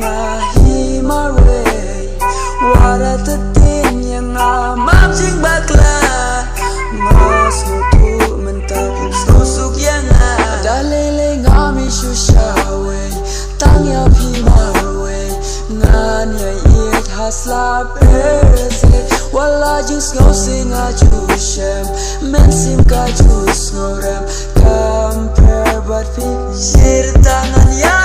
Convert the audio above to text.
ngahi marwe wara tetin yang mamjing bakla mas ngutu mental susuk yang dalele ngami shushawe tang ya pi marwe ngan ya it hasla perse wala jus ngosing ajushem men sim ka jus ngorem compare but fi tangan ya